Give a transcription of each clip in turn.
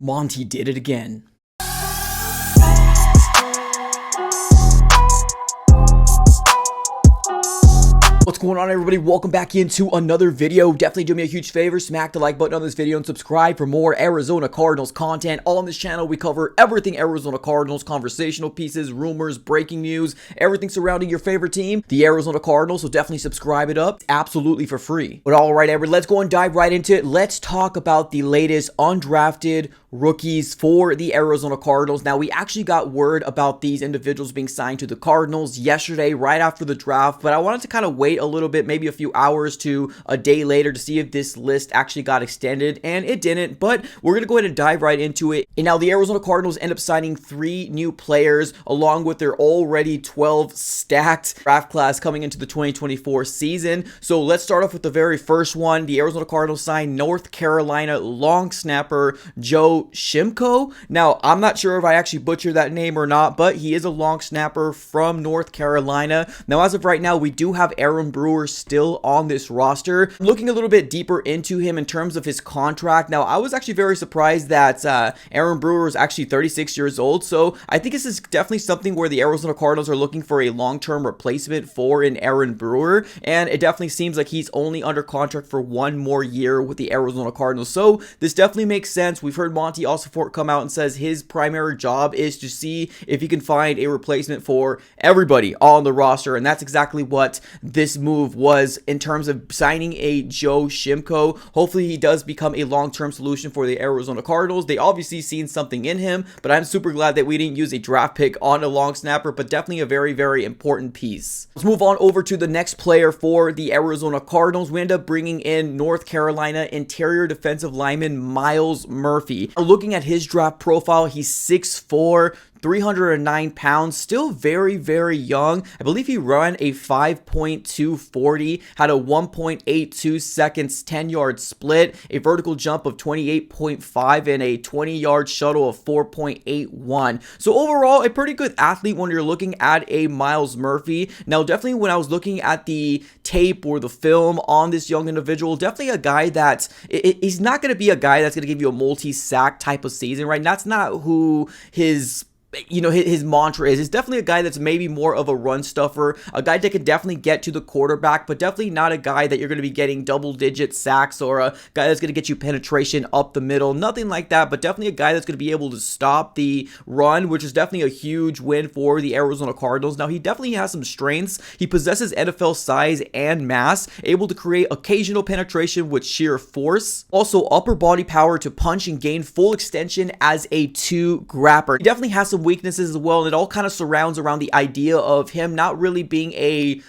Monty did it again. What's going on, everybody? Welcome back into another video. Definitely do me a huge favor, smack the like button on this video and subscribe for more Arizona Cardinals content. All on this channel, we cover everything Arizona Cardinals, conversational pieces, rumors, breaking news, everything surrounding your favorite team, the Arizona Cardinals. So definitely subscribe it up, absolutely for free. But all right, everybody, let's go and dive right into it. Let's talk about the latest undrafted rookies for the Arizona Cardinals. Now, we actually got word about these individuals being signed to the Cardinals yesterday, right after the draft, but I wanted to kind of wait a little bit, maybe a few hours to a day later, to see if this list actually got extended, and it didn't, but we're going to go ahead and dive right into it. And now the Arizona Cardinals end up signing 3 new players along with their already 12 stacked draft class coming into the 2024 season. So let's start off with the very first one. The Arizona Cardinals signed North Carolina long snapper Joe Shimko. Now, I'm not sure if I actually butchered that name or not, but he is a long snapper from North Carolina. Now, as of right now, we do have Aaron Brewer still on this roster. Looking a little bit deeper into him in terms of his contract. Now, I was actually very surprised that Aaron Brewer is actually 36 years old. So I think this is definitely something where the Arizona Cardinals are looking for a long-term replacement for an Aaron Brewer. And it definitely seems like he's only under contract for 1 more year with the Arizona Cardinals. So this definitely makes sense. We've heard Monty also come out and says his primary job is to see if he can find a replacement for everybody on the roster. And that's exactly what this move was in terms of signing a Joe Shimko. Hopefully he does become a long-term solution for the Arizona Cardinals. They obviously seen something in him, but I'm super glad that we didn't use a draft pick on a long snapper, but definitely a very, very important piece. Let's move on over to the next player for the Arizona Cardinals. We end up bringing in North Carolina interior defensive lineman Myles Murphy. Looking at his draft profile, he's 6'4", 309 pounds, still very, very young. I believe he ran a 5.240, had a 1.82 seconds 10-yard split, a vertical jump of 28.5, and a 20-yard shuttle of 4.81. So overall, a pretty good athlete when you're looking at a Myles Murphy. Now, definitely when I was looking at the tape or the film on this young individual, definitely a guy that he's not going to be a guy that's going to give you a multi-sack type of season, right? That's not who his mantra is. It's definitely a guy that's maybe more of a run stuffer, a guy that can definitely get to the quarterback, but definitely not a guy that you're going to be getting double-digit sacks or a guy that's going to get you penetration up the middle, nothing like that, but definitely a guy that's going to be able to stop the run, which is definitely a huge win for the Arizona Cardinals. Now, he definitely has some strengths. He possesses NFL size and mass, able to create occasional penetration with sheer force, also upper body power to punch and gain full extension as a 2 grapper. He definitely has some weaknesses as well, and it all kind of surrounds around the idea of him not really being a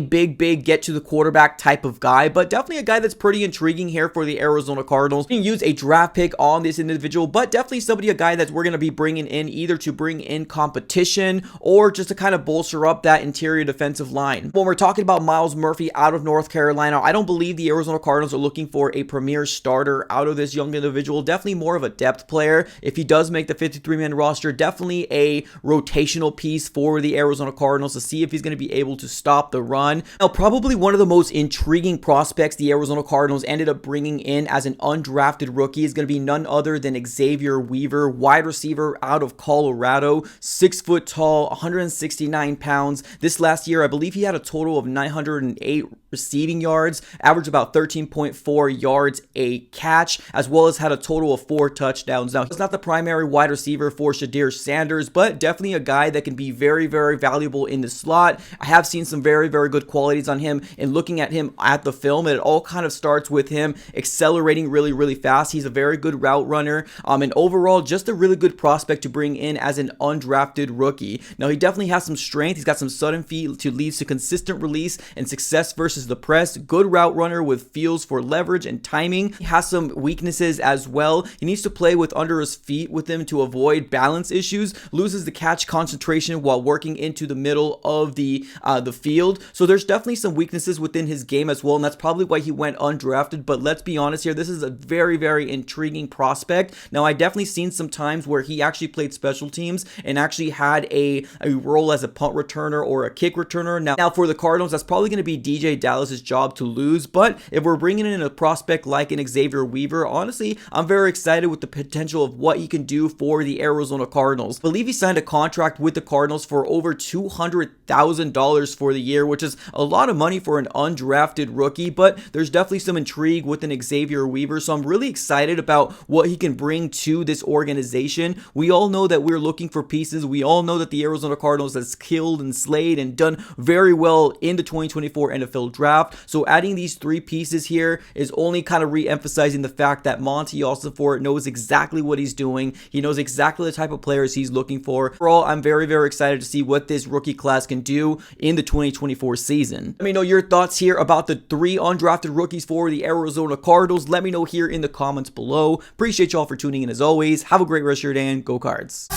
big get to the quarterback type of guy, but definitely a guy that's pretty intriguing here for the Arizona Cardinals. You can use a draft pick on this individual, but definitely a guy that we're going to be bringing in either to bring in competition or just to kind of bolster up that interior defensive line. When we're talking about Myles Murphy out of North Carolina, I don't believe the Arizona Cardinals are looking for a premier starter out of this young individual. Definitely more of a depth player. If he does make the 53-man roster, definitely a rotational piece for the Arizona Cardinals to see if he's going to be able to stop the run. Now, probably one of the most intriguing prospects the Arizona Cardinals ended up bringing in as an undrafted rookie is going to be none other than Xavier, wide receiver out of Colorado, 6 foot tall, 169 pounds. This last year, I believe he had a total of 908 receiving yards, averaged about 13.4 yards a catch, as well as had a total of 4 touchdowns. Now, he's not the primary wide receiver for Shedeur Sanders, but definitely a guy that can be very, very valuable in the slot. I have seen some very, very good qualities on him, and looking at him at the film, it all kind of starts with him accelerating really, really fast. He's a very good route runner, and overall just a really good prospect to bring in as an undrafted rookie. Now, he definitely has some strength. He's got some sudden feet to lead to consistent release and success versus the press. Good route runner with feels for leverage and timing. He has some weaknesses as well. He needs to play with under his feet with him to avoid balance issues. Loses the catch concentration while working into the middle of the field. field. So there's definitely some weaknesses within his game as well, and that's probably why he went undrafted. But let's be honest here, this is a very, very intriguing prospect. Now, I definitely seen some times where he actually played special teams and actually had a role as a punt returner or a kick returner. Now for the Cardinals, that's probably going to be DJ Dallas's job to lose. But if we're bringing in a prospect like an Xavier Weaver, honestly, I'm very excited with the potential of what he can do for the Arizona Cardinals. I believe he signed a contract with the Cardinals for over $200,000 for the year, which is a lot of money for an undrafted rookie, but there's definitely some intrigue with an Xavier Weaver, so I'm really excited about what he can bring to this organization. We all know that we're looking for pieces. We all know that the Arizona Cardinals has killed and slayed and done very well in the 2024 NFL draft, so adding these three pieces here is only kind of re-emphasizing the fact that Monty Ossenfort knows exactly what he's doing. He knows exactly the type of players he's looking for. Overall, I'm very, very excited to see what this rookie class can do in the 2024 season. Let me know your thoughts here about the three undrafted rookies for the Arizona Cardinals. Let me know here in the comments below. Appreciate y'all for tuning in as always. Have a great rest of your day and go Cards.